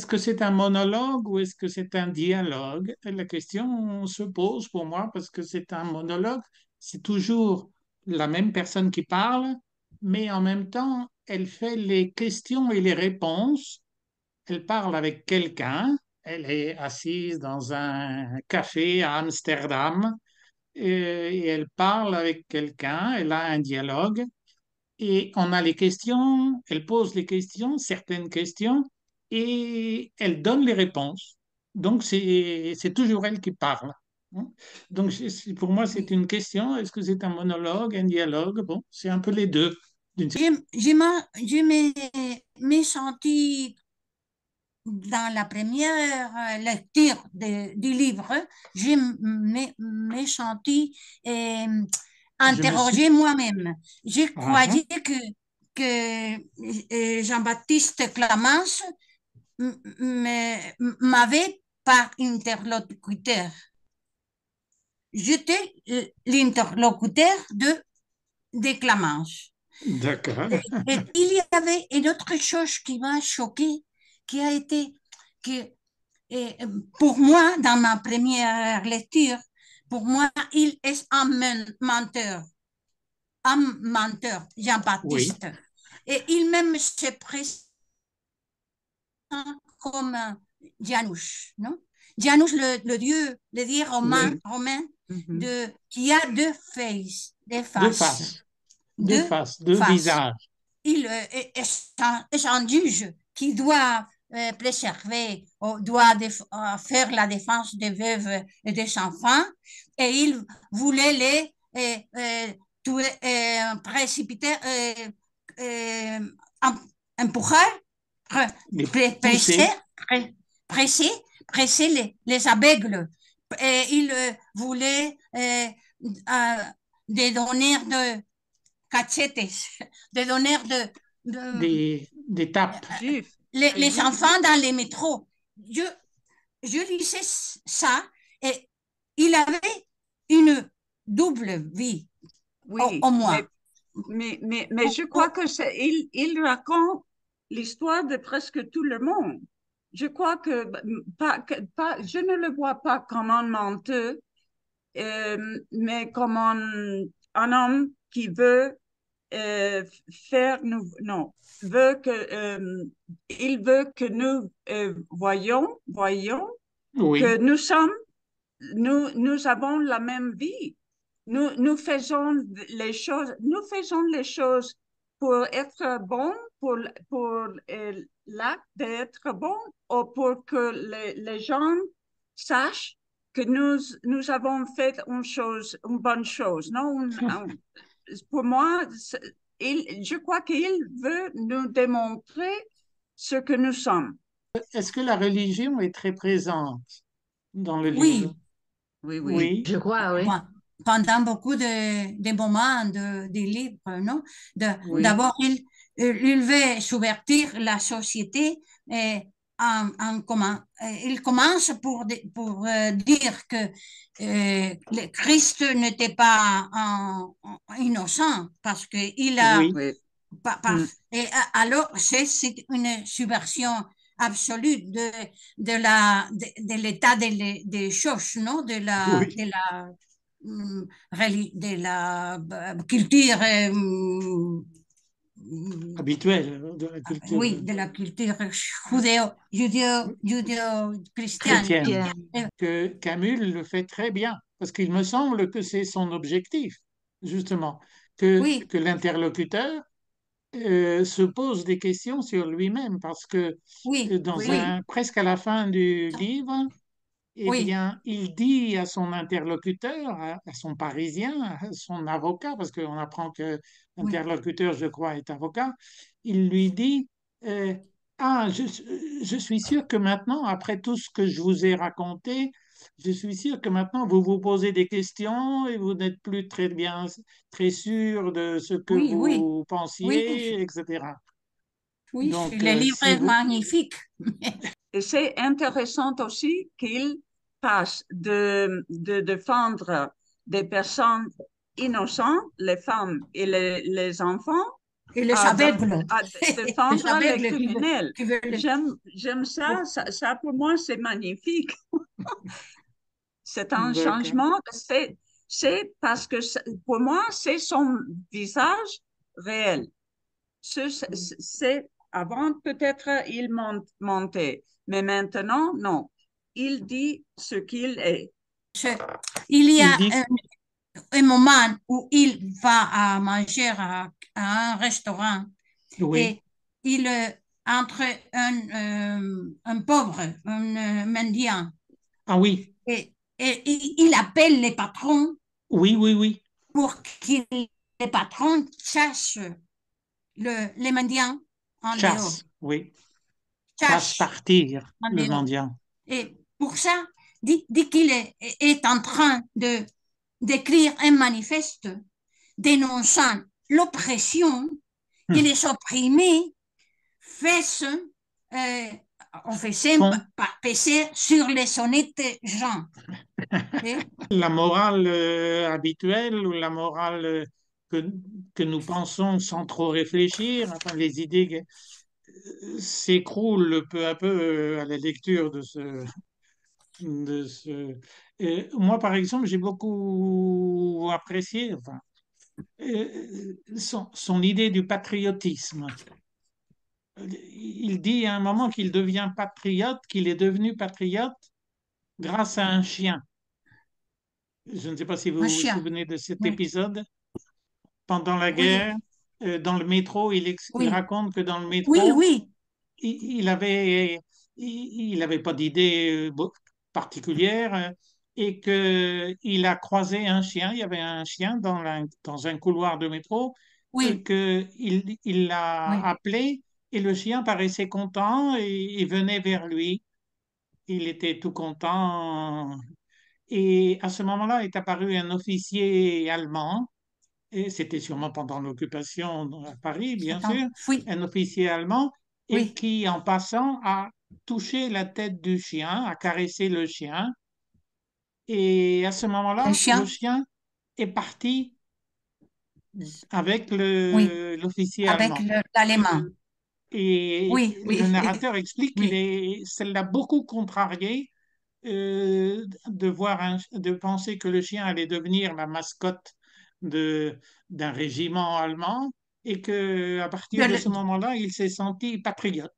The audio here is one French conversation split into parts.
est-ce que c'est un monologue ou est-ce que c'est un dialogue? Et la question se pose pour moi parce que c'est un monologue, c'est toujours la même personne qui parle, mais en même temps, elle fait les questions et les réponses. Elle parle avec quelqu'un, elle est assise dans un café à Amsterdam et elle parle avec quelqu'un, elle a un dialogue et on a les questions, elle pose les questions, certaines questions, et elle donne les réponses. Donc, c'est toujours elle qui parle. Donc, pour moi, c'est une question. Est-ce que c'est un monologue, un dialogue? Bon, c'est un peu les deux. Je m'ai senti dans la première lecture du livre, je m'ai senti Je me suis... interrogée moi-même. Je Ah, croyais que Jean-Baptiste Clamence m'avait par interlocuteur. J'étais l'interlocuteur de Clamence. d'accord. Et il y avait une autre chose qui m'a choquée, qui a été que et pour moi, dans ma première lecture, pour moi, il est un menteur, Oui, Jean-Baptiste. Et il même se présente comme Janus, non? Janus, le dieu oui. romain Mhm. qui a deux faces, des Deux faces, faces, deux deux faces, deux faces. visages. Il est un juge qui doit préserver, doit faire la défense des veuves et des enfants, et il voulait les tuer, précipiter, euh, empujer, Mais presser, poussé, presser, presser les aveugles. Et il voulait des donneurs de cachetes, des donneurs de des tapes. Juif, les les juifs. enfants dans les métros. Je, je lisais ça et il avait une double vie, Oui, au moins. mais je crois que il raconte l'histoire de presque tout le monde. Je crois je ne le vois pas comme un menteur, mais comme un homme qui veut non, il veut que nous voyons que Oui, nous avons la même vie. Nous faisons les choses pour être bons, pour l'acte d'être bon, ou pour que les gens sachent que nous avons fait une bonne chose. Non, pour moi, je crois qu'il veut nous démontrer ce que nous sommes. est-ce que la religion est très présente dans le livre? Oui, Oui, oui. Oui, Je crois, oui. pendant beaucoup de moments des livres, non? oui, D'abord, il veut subvertir la société et il commence pour dire que le Christ n'était pas innocent parce qu'il a oui, Oui. par- par- Mm. et alors, c'est une subversion absolue de l'état des choses, non? oui, De la culture, habituel de la culture oui, de la culture judéo-chrétienne. chrétienne. Bien. Que Camus le fait très bien, parce qu'il me semble que c'est son objectif, justement, Oui, que l'interlocuteur se pose des questions sur lui-même, parce que oui, oui, presque à la fin du livre, eh oui, bien, il dit à son interlocuteur, à son Parisien, à son avocat, parce qu'on apprend que oui. l'interlocuteur, je crois, est avocat, il lui dit, euh, ah, je suis sûr que maintenant, après tout ce que je vous ai raconté, je suis sûr que maintenant vous vous posez des questions et vous n'êtes plus très bien, très sûr de ce que Oui, oui, vous oui, pensiez, etc. oui, Donc, le livre si est vous, magnifique. Et c'est intéressant aussi qu'il passe de défendre des personnes innocentes, les femmes et les enfants, Et les à, aveugles, à les défendre les aveugles criminels. qui veulent. J'aime ça, ça pour moi c'est magnifique. C'est un D'accord. changement, c'est parce que pour moi c'est son visage réel. Avant peut-être il mentait, mais maintenant non. Il dit ce qu'il est. Il y Il a dit, un moment où il va à manger à un restaurant oui, et il entre un pauvre, un mendiant, ah oui, et il appelle les patrons oui, oui, oui, pour que les patrons chassent les mendiants en dehors, chasse, oui, fasse chassent partir en le dehors. mendiant. Et pour ça, dit qu'il est en train d'écrire un manifeste dénonçant l'oppression et Hum. les opprimés fassent, euh, on faisait Font passer sur les honnêtes gens. Et la morale habituelle ou la morale que, que nous pensons sans trop réfléchir, enfin les idées s'écroulent peu à peu à la lecture de ce... moi, par exemple, j'ai beaucoup apprécié enfin, son idée du patriotisme. Il dit à un moment qu'il devient patriote, qu'il est devenu patriote grâce à un chien. Je ne sais pas si un vous vous chien, souvenez de cet oui, épisode. Pendant la oui, guerre, dans le métro, il oui, raconte que dans le oui, métro, oui, il avait, il avait pas d'idée particulière et que il a croisé un chien. Il y avait un chien dans un couloir de métro oui, que il l'a oui, appelé et le chien paraissait content et venait vers lui. Il était tout content. Et à ce moment-là est apparu un officier allemand et c'était sûrement pendant l'occupation à Paris, bien attends, sûr, oui, un officier allemand, et oui, qui, en passant, a touché la tête du chien, a caressé le chien. Et à ce un moment-là, le chien, chien est parti avec oui, l'officier avec allemand. l'allemand, Et oui, le oui, narrateur explique oui, ça l'a beaucoup contrarié de de penser que le chien allait devenir la mascotte de, d'un régiment allemand et que à partir de ce de, moment-là, il s'est senti patriote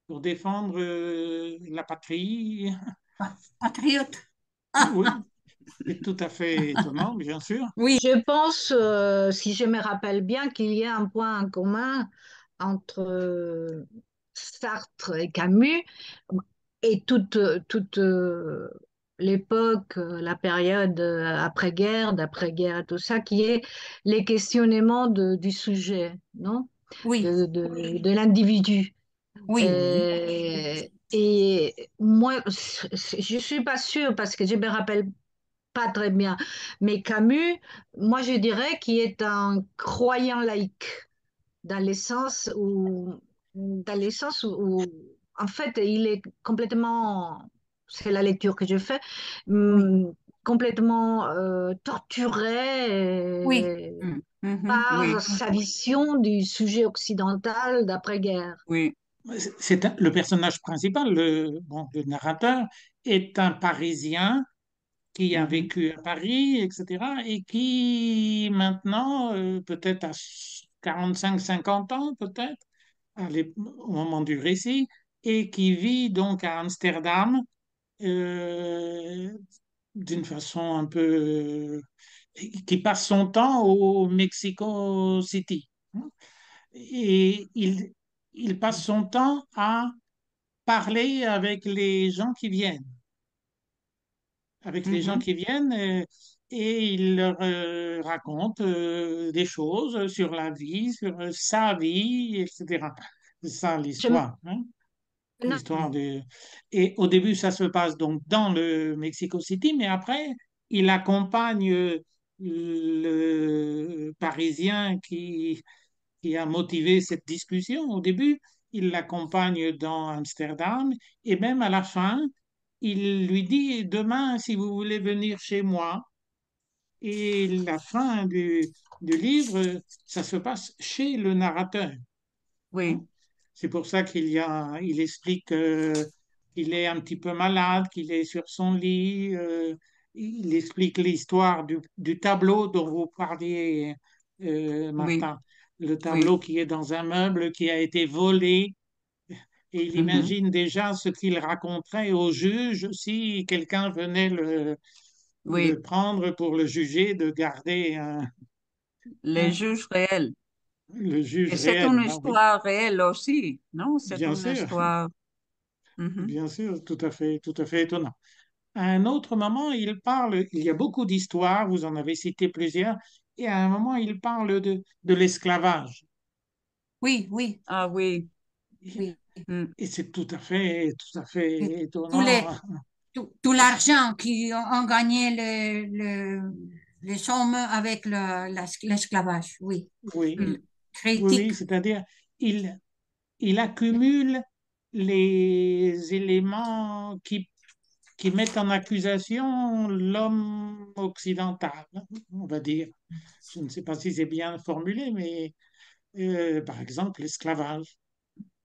pour défendre la patrie. patriote. Oui, c'est tout à fait étonnant, bien sûr. Oui, Je pense, si je me rappelle bien, qu'il y a un point en commun entre Sartre et Camus et toute l'époque, la période après-guerre, d'après-guerre, tout ça, qui est les questionnements du sujet, non? oui, De l'individu. oui, Et moi, je suis pas sûre parce que je me rappelle pas très bien. Mais Camus, moi, je dirais qu'il est un croyant laïque, dans le sens où, en fait, il est complètement, c'est la lecture que je fais, oui, complètement torturé oui, par Oui, sa vision du sujet occidental d'après-guerre. oui. Le personnage principal, bon, le narrateur, est un Parisien qui a Mhm. vécu à Paris, etc., et qui maintenant, peut-être à 45-50 ans, peut-être, au moment du récit, et qui vit donc à Amsterdam euh, d'une façon un peu... qui passe son temps au Mexico City. Et il passe son temps à parler avec les gens Mhm. qui viennent et il leur raconte des choses sur la vie, sur sa vie, etc. C'est ça Je- l'histoire, hein, non, l'histoire de... Et au début, ça se passe donc dans le Mexico City, mais après, il accompagne le Parisien qui a motivé cette discussion. Au début, il l'accompagne dans Amsterdam et même à la fin, il lui dit, demain, si vous voulez venir chez moi, et la fin du livre, ça se passe chez le narrateur. Hein. Oui, C'est pour ça il explique qu'il est un petit peu malade, qu'il est sur son lit. Il explique l'histoire du tableau dont vous parliez, oui, Martin. Le oui. tableau qui est dans un meuble qui a été volé. Et il Mhm. imagine déjà ce qu'il raconterait au juge si quelqu'un venait le Oui, prendre pour le juger, de garder les un- juges réels. le juge Et c'est réel. une Ben oui, histoire réelle aussi, non? C'est bien une sûr, histoire. Mhm. bien sûr, tout à fait étonnant. À un autre moment, il parle, il y a beaucoup d'histoires, vous en avez cité plusieurs, et à un moment, il parle de l'esclavage. Oui, oui, Ah oui. oui. Mm. Et c'est tout à fait Tous étonnant. les, tout l'argent qui ont gagné les sommes avec l'esclavage, oui. Oui, Il oui, critique, oui, c'est-à-dire, il, il accumule les éléments qui mettent en accusation l'homme occidental, on va dire. Je ne sais pas si c'est bien formulé, mais par exemple l'esclavage.